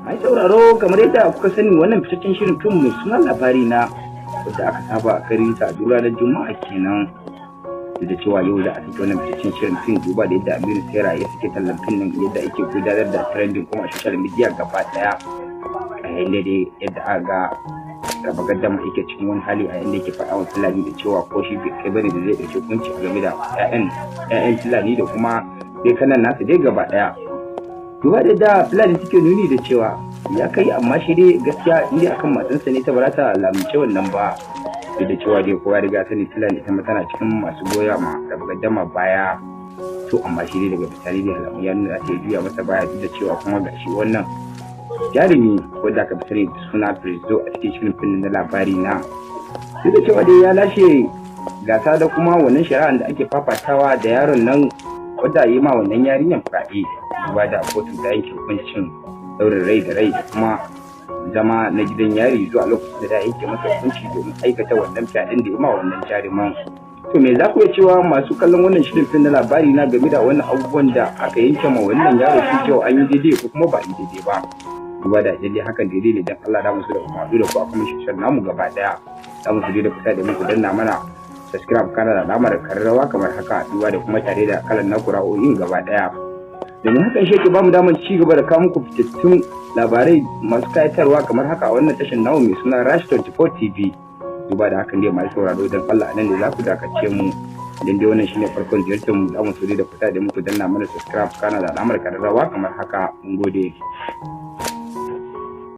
Mai sauraro kamar yadda kuka sani wannan fitaccen shirin fim mai suna labari na wadda aka saba a kari ta duk ranar Juma'a kenan. Duk da cewa yau za a saki wannan fitaccen shirin fim duba da yadda Aminu Saira ya sake tallan fim nan yadda ake gudanar da trending kuma a social media gaba daya. A yayin da dai yadda aka ga raba gaddama yake cikin wani hali a yanda yake faɗa wa Fulani da cewa ko shi bai kai bane da zai ɗauki hukunci game da 'ya'yan Fulani da kuma dai kanan nasa dai gaba daya. Duba da yadda Fulani suke nuni da cewa ya kai amma shi dai gaskiya inda akan matansa ne ta ba ta lamunce wannan ba. Duk da cewa dai kowa riga sani Fulani ita tana cikin masu goya ma raba gaddama baya. To amma shi dai daga bisani da alamu ya nuna ta juya masa baya duk da cewa kuma gashi wannan jarumi wanda aka fi sani da suna Presido a cikin shirin fim na labari na. Duk da cewa dai ya lashe gasa da kuma wannan shari'ar da ake fafatawa da yaron nan wadda yi ma wannan yarinyar fyaɗe duba da kotu da yanke hukuncin ɗaurin rai da rai da kuma zama na gidan yari zuwa lokacin da yanke masa hukunci domin aikata wannan fyaɗen da ya ma wannan jaruman. To me za ku iya cewa masu kallon wannan shirin fim na labari na game da wannan abubuwan da aka yanke ma wannan yaro shi cewa an yi daidai ko kuma ba a yi daidai ba. Duba da daidai hakan daidai ne dan Allah da musu da kuma da ku a kuma shirin namu gaba daya. Da musu da kusa da muku danna mana subscribe kana da alamar karrawa kamar haka duba da kuma tare da kalan na kura'o'in gaba daya. Domin hakan shi ke bamu damar ci gaba da kawo muku fitattun labarai masu kayatarwa kamar haka a wannan tashar namu mai suna Rash 24 TV. Duba da hakan dai masu sauraro don Allah nan da za ku dakace mu idan dai wannan shine farkon ziyartar mu da mu da kusa da muku danna mana subscribe kana da alamar karrawa kamar haka mun gode.